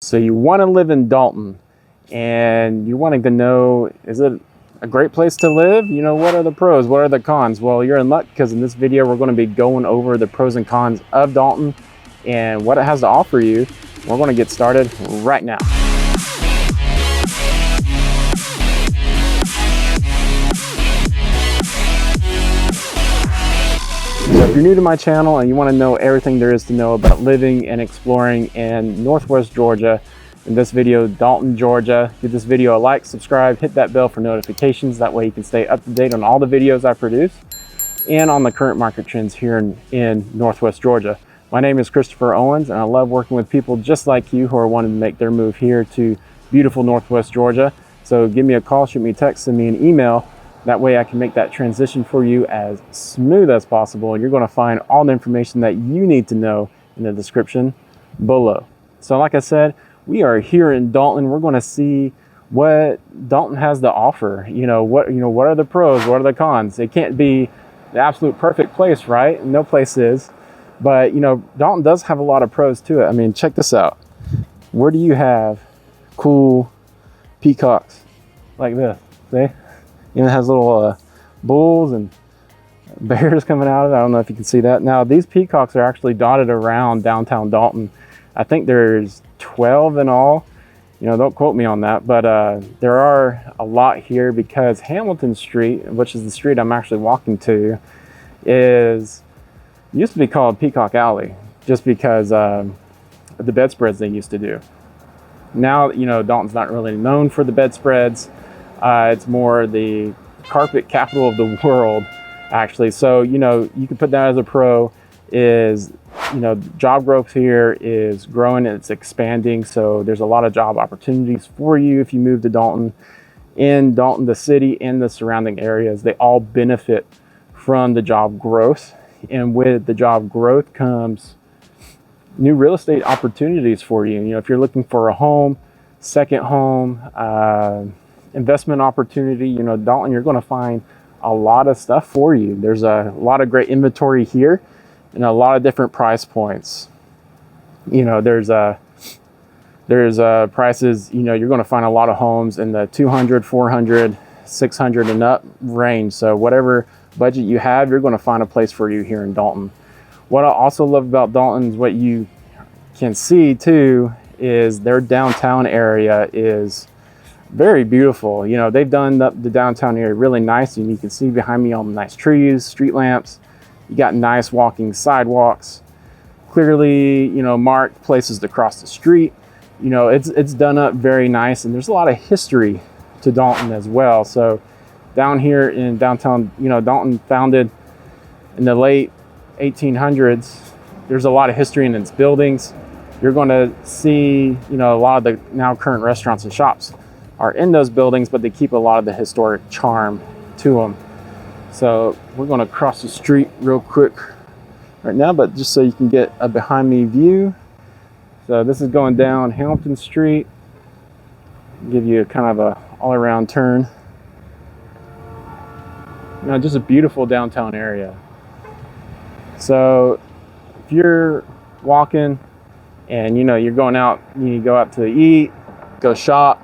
So you want to live in Dalton and you're wanting to know, is it a great place to live? You know, what are the pros? What are the cons? Well, you're in luck, because in this video, we're going to be going over the pros and cons of Dalton and what it has to offer you. We're going to get started right now. So if you're new to my channel and you want to know everything there is to know about living and exploring in Northwest Georgia, in this video, Dalton, Georgia, give this video a like, subscribe, hit that bell for notifications. That way you can stay up to date on all the videos I produce and on the current market trends here in Northwest Georgia. My name is Christopher Owens, and I love working with people just like you who are wanting to make their move here to beautiful Northwest Georgia. So give me a call, shoot me a text, send me an email. That way I can make that transition for you as smooth as possible. And you're going to find all the information that you need to know in the description below. So like I said, we are here in Dalton. We're going to see what Dalton has to offer. What are the pros? What are the cons? It can't be the absolute perfect place, right? No place is. But Dalton does have a lot of pros to it. I mean, check this out. Where do you have cool peacocks like this? See? It has little bulls and bears coming out of it. I don't know if you can see that. Now, these peacocks are actually dotted around downtown Dalton. I think there's 12 in all. Don't quote me on that, but there are a lot here because Hamilton Street, which is the street I'm actually walking to, used to be called Peacock Alley, just because of the bedspreads they used to do. Now, Dalton's not really known for the bedspreads. It's more the carpet capital of the world, actually. So, you can put that as a pro. Is job growth here is growing and it's expanding. So there's a lot of job opportunities for you if you move to Dalton. In Dalton, the city and the surrounding areas, they all benefit from the job growth. And with the job growth comes new real estate opportunities for you. If you're looking for a home, second home, investment opportunity, Dalton, you're going to find a lot of stuff for you. There's a lot of great inventory here and a lot of different price points. There's prices, you're going to find a lot of homes in the 200, 400, 600 and up range. So whatever budget you have, you're going to find a place for you here in Dalton. What I also love about Dalton is what you can see too is their downtown area is very beautiful. They've done the downtown area really nice, and you can see behind me all the nice trees, street lamps. You got nice walking sidewalks, clearly, marked places to cross the street. It's done up very nice, and there's a lot of history to Dalton as well. So down here in downtown, Dalton founded in the late 1800s. There's a lot of history in its buildings. You're going to see, a lot of the now current restaurants and shops are in those buildings, but they keep a lot of the historic charm to them. So we're going to cross the street real quick right now, but just so you can get a behind me view. So this is going down Hamilton Street. Give you kind of a all around turn. Just a beautiful downtown area. So if you're walking and you're going out, you go out to eat, go shop,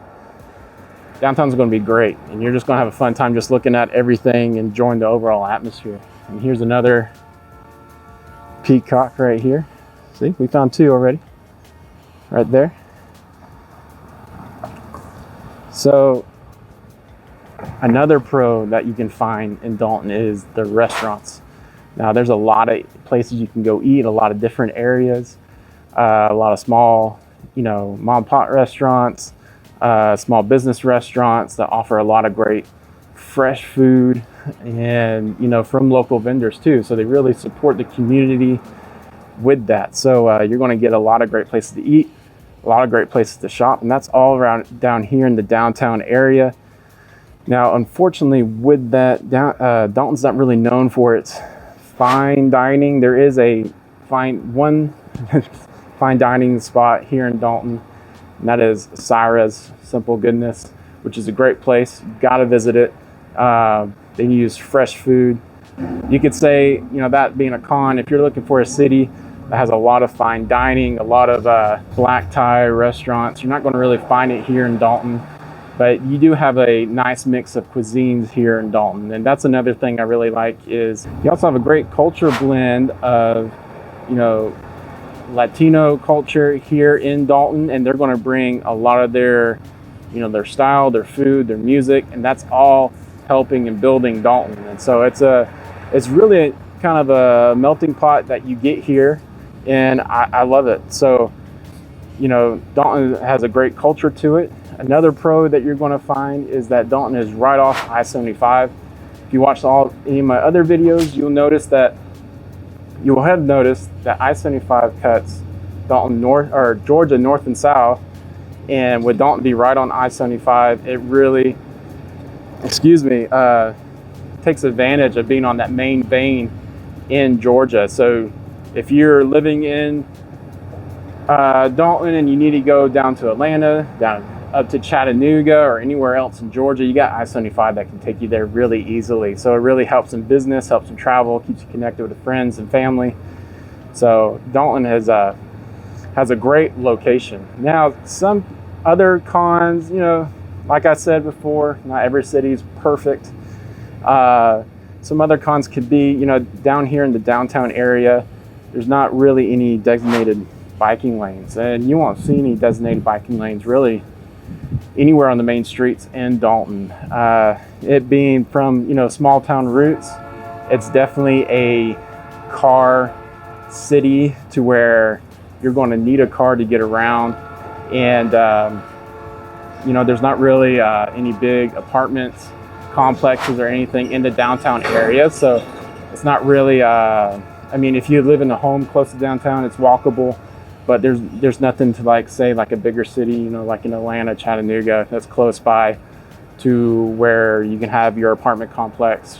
downtown's going to be great, and you're just going to have a fun time just looking at everything, enjoying the overall atmosphere. And here's another peacock right here. See, we found two already right there. So another pro that you can find in Dalton is the restaurants. Now there's a lot of places you can go eat, a lot of different areas, a lot of small, mom and pop restaurants, small business restaurants that offer a lot of great fresh food and from local vendors too. So they really support the community with that. So you're going to get a lot of great places to eat, a lot of great places to shop, and that's all around down here in the downtown area. Now, unfortunately, with that, Dalton's not really known for its fine dining. There is one fine dining spot here in Dalton, and that is Syra's Simple Goodness, which is a great place. You gotta visit it. They use fresh food. You could say, that being a con, if you're looking for a city that has a lot of fine dining, a lot of black tie restaurants. You're not going to really find it here in Dalton, but you do have a nice mix of cuisines here in Dalton. And that's another thing I really like, is you also have a great culture blend of, you know, Latino culture here in Dalton, and they're going to bring a lot of their, you know, their style, their food, their music, and that's all helping and building Dalton. And so it's really kind of a melting pot that you get here, and I love it. So, you know, Dalton has a great culture to it. Another pro that you're going to find is that Dalton is right off I-75. If you watched any of my other videos, you will have noticed that I-75 cuts Dalton north, or Georgia north and south, and with Dalton be right on I-75, it really, takes advantage of being on that main vein in Georgia. So if you're living in Dalton and you need to go down to Atlanta, down up to Chattanooga, or anywhere else in Georgia, you got I-75 that can take you there really easily. So it really helps in business, helps in travel, keeps you connected with friends and family. So Dalton has a great location. Now, some other cons, you know, like I said before, not every city is perfect. Some other cons could be, you know, down here in the downtown area, there's not really any designated biking lanes, and you won't see any designated biking lanes really anywhere on the main streets in Dalton. It being from, you know, small town roots, it's definitely a car city to where you're going to need a car to get around, and you know, there's not really any big apartments complexes or anything in the downtown area, so it's not really I mean, if you live in a home close to downtown, it's walkable, but there's nothing to, like, say, like a bigger city, you know, like in Atlanta, Chattanooga, that's close by to where you can have your apartment complex,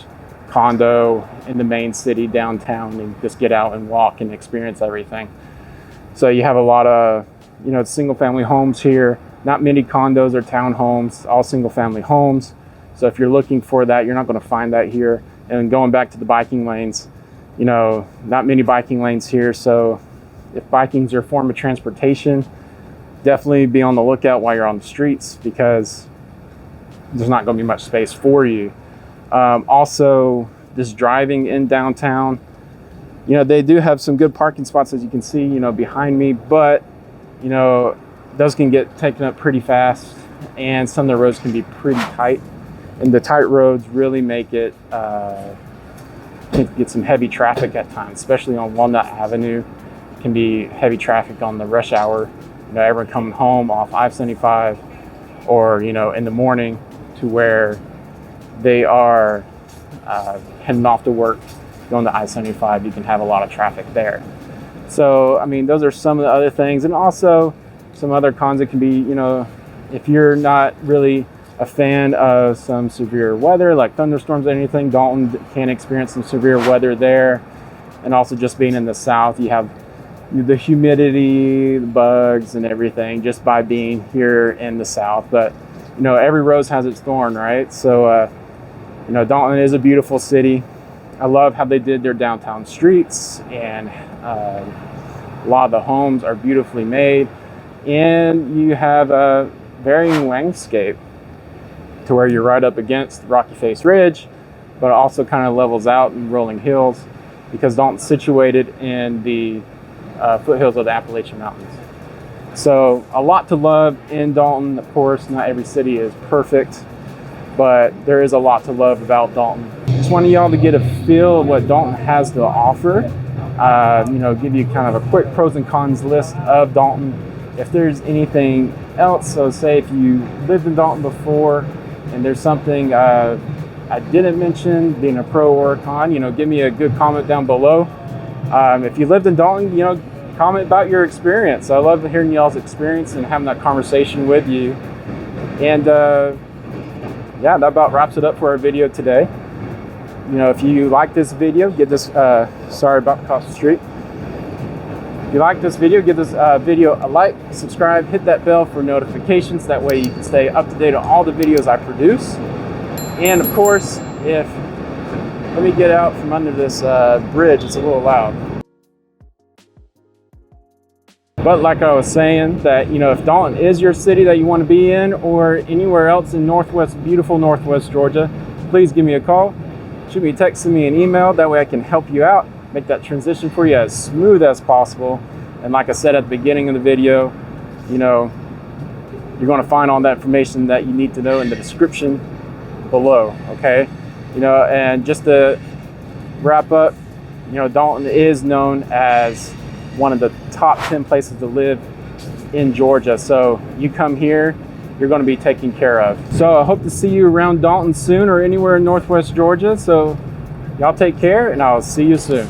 condo in the main city downtown, and just get out and walk and experience everything. So you have a lot of, you know, single family homes here, not many condos or townhomes, all single family homes. So if you're looking for that, you're not going to find that here. And going back to the biking lanes, you know, not many biking lanes here. So if biking's your form of transportation, definitely be on the lookout while you're on the streets, because there's not going to be much space for you. Also, just driving in downtown, you know, they do have some good parking spots, as you can see, you know, behind me, but, you know, those can get taken up pretty fast, and some of the roads can be pretty tight. And the tight roads really make it, can get some heavy traffic at times, especially on Walnut Avenue. It can be heavy traffic on the rush hour, you know, everyone coming home off I-75, or, you know, in the morning, to where they are heading off to work, going to I-75, you can have a lot of traffic there. So, I mean, those are some of the other things. And also some other cons, it can be, you know, if you're not really a fan of some severe weather, like thunderstorms or anything, Dalton can experience some severe weather there. And also, just being in the South, you have the humidity, the bugs and everything, just by being here in the South. But, you know, every rose has its thorn, right? So, you know, Dalton is a beautiful city. I love how they did their downtown streets, and a lot of the homes are beautifully made, and you have a varying landscape to where you're right up against Rocky Face Ridge, but it also kind of levels out in rolling hills, because Dalton's situated in the foothills of the Appalachian Mountains. So a lot to love in Dalton. Of course, not every city is perfect, but there is a lot to love about Dalton. Just wanted y'all to get a feel of what Dalton has to offer. You know, give you kind of a quick pros and cons list of Dalton. If there's anything else, so say if you lived in Dalton before and there's something I didn't mention, being a pro or a con, you know, give me a good comment down below. If you lived in Dalton, you know, comment about your experience. I love hearing y'all's experience and having that conversation with you. And yeah, that about wraps it up for our video today. You know, if you like this video, give this, sorry about across the street. If you like this video, give this video a like, subscribe, hit that bell for notifications. That way you can stay up to date on all the videos I produce. And of course, let me get out from under this bridge, it's a little loud. But like I was saying, that, you know, if Dalton is your city that you want to be in, or anywhere else in beautiful Northwest Georgia, please give me a call, shoot me a text, send me an email. That way I can help you out, make that transition for you as smooth as possible. And like I said at the beginning of the video, you know, you're going to find all that information that you need to know in the description below, okay? You know, and just to wrap up, you know, Dalton is known as one of the top 10 places to live in Georgia. So you come here, you're going to be taken care of. So I hope to see you around Dalton soon, or anywhere in Northwest Georgia. So y'all take care, and I'll see you soon.